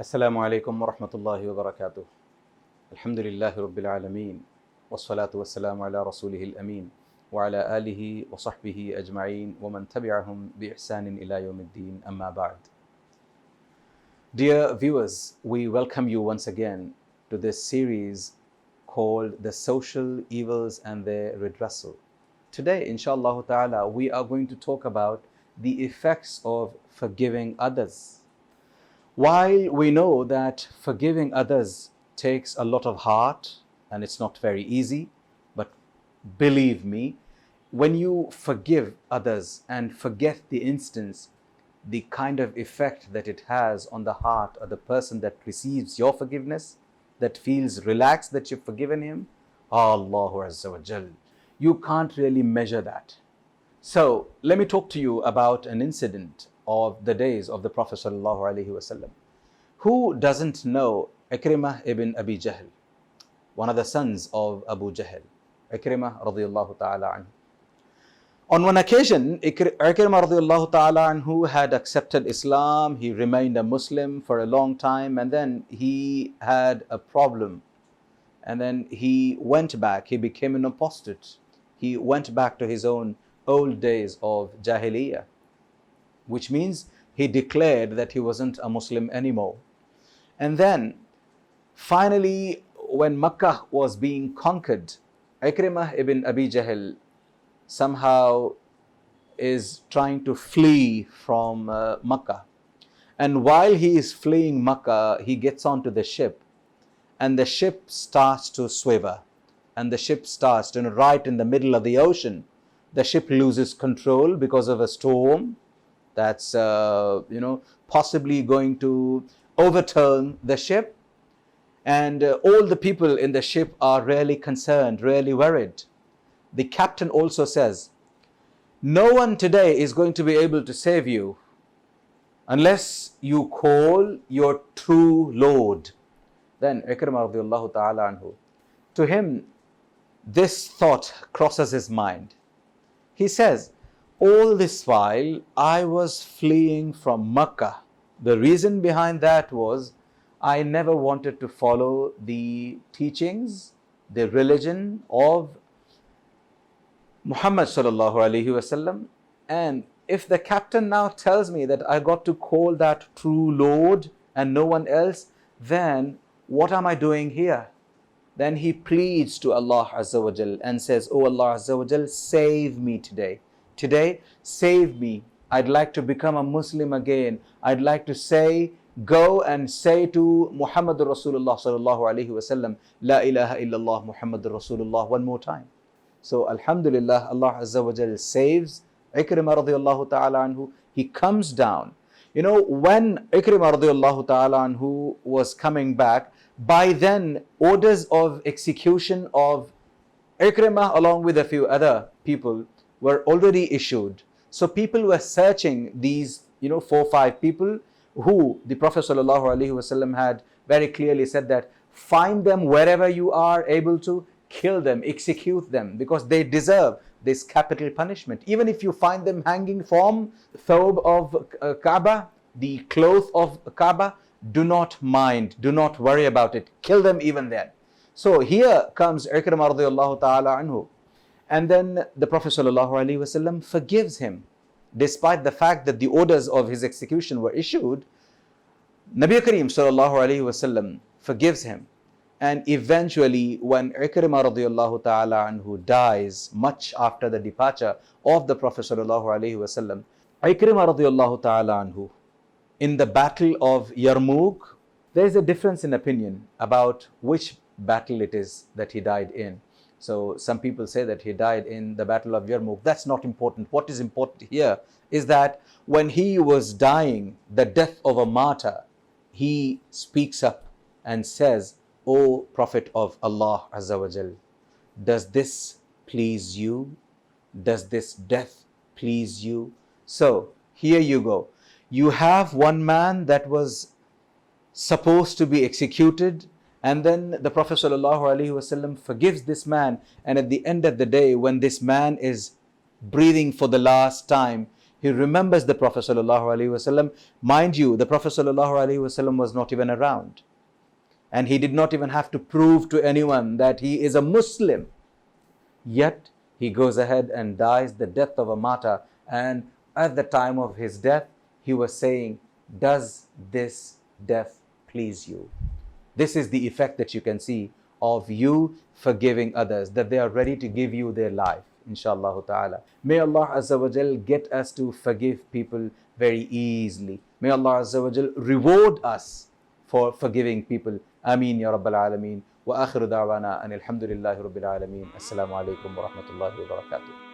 السلام عليكم ورحمة الله وبركاته. الحمد لله رب العالمين والصلاة والسلام على رسوله الأمين وعلى آله وصحبه أجمعين ومن تبعهم بإحسان إلى يوم الدين أما بعد. Dear viewers, we welcome you once again to this series called The Social Evils and Their Redressal. Today, inshallah ta'ala, we are going to talk about the effects of forgiving others. While we know that forgiving others takes a lot of heart and it's not very easy, but believe me, when you forgive others and forget the instance, the kind of effect that it has on the heart of the person that receives your forgiveness, that feels relaxed that you've forgiven him, Allahu Azza wa Jal, you can't really measure that. So let me talk to you about an incident of the days of the Prophet sallallahu alaihi wasallam. Who doesn't know Ikrimah ibn Abi Jahl, one of the sons of Abu Jahl, Ikrimah radiyallahu ta'ala anhu. On one occasion, Ikrimah radiyallahu ta'ala anhu had accepted Islam. He remained a Muslim for a long time, and then he had a problem. And then he went back, he became an apostate. He went back to his own old days of Jahiliyyah, which means he declared that he wasn't a Muslim anymore. And then finally, when Makkah was being conquered, Ikrimah ibn Abi Jahl somehow is trying to flee from Makkah. And while he is fleeing Makkah, he gets onto the ship, and the ship starts to swaver, and the ship starts to, right in the middle of the ocean, the ship loses control because of a storm that's possibly going to overturn the ship. And all the people in the ship are really concerned, really worried. The captain also says, no one today is going to be able to save you unless you call your true Lord. Then Ikrimah radiallahu ta'ala anhu, to him this thought crosses his mind. He says, all this while I was fleeing from Makkah. The reason behind that was I never wanted to follow the teachings, the religion of Muhammad sallallahu alaihi wasallam. And if the captain now tells me that I got to call that true Lord and no one else, then what am I doing here? Then he pleads to Allah Azza wa Jal and says, oh Allah Azza wa Jal, save me today. Today, save me. I'd like to become a Muslim again. I'd like to go and say to Muhammadur Rasulullah sallallahu alaihi wasallam, La ilaha illallah Muhammadur Rasulullah, one more time. So Alhamdulillah, Allah Azza wa Jal saves Ikrimah radiallahu ta'ala anhu. He comes down. When Ikrimah radiallahu ta'ala anhu was coming back, by then orders of execution of Ikrimah along with a few other people were already issued. So people were searching these 4 or 5 people who the Prophet sallallahu alaihi wasallam had very clearly said that find them wherever you are able to, kill them, execute them, because they deserve this capital punishment. Even if you find them hanging from thawb of Kaaba, the cloth of Kaaba, do not mind, do not worry about it, kill them even then. So here comes Ikrimah radiallahu ta'ala anhu. And then the Prophet ﷺ forgives him. Despite the fact that the orders of his execution were issued, Nabi Kareem ﷺ forgives him. And eventually, when Ikrimah radiallahu ta'ala anhu dies, much after the departure of the Prophet ﷺ, Ikrimah radiallahu ta'ala anhu, in the battle of Yarmouk, there is a difference in opinion about which battle it is that he died in. So some people say that he died in the battle of Yarmouk. That's not important. What is important here is that when he was dying, the death of a martyr, he speaks up and says, O Prophet of Allah Azza wa Jal, does this please you? Does this death please you? So here you go. You have one man that was supposed to be executed, and then the Prophet ﷺ forgives this man. And at the end of the day, when this man is breathing for the last time, He remembers the Prophet ﷺ. Mind you, the Prophet ﷺ was not even around. And he did not even have to prove to anyone that he is a Muslim. Yet, he goes ahead and dies the death of a martyr. And at the time of his death, he was saying, does this death please you? This is the effect that you can see of you forgiving others, that they are ready to give you their life, inshallah ta'ala. May Allah Azza wa Jal get us to forgive people very easily. May Allah Azza wa Jal reward us for forgiving people. Ameen ya Rabbal Alameen. Wa akhiru da'wana anil hamdulillahi Rabbil Alameen. Assalamu alaikum wa rahmatullahi wa barakatuh.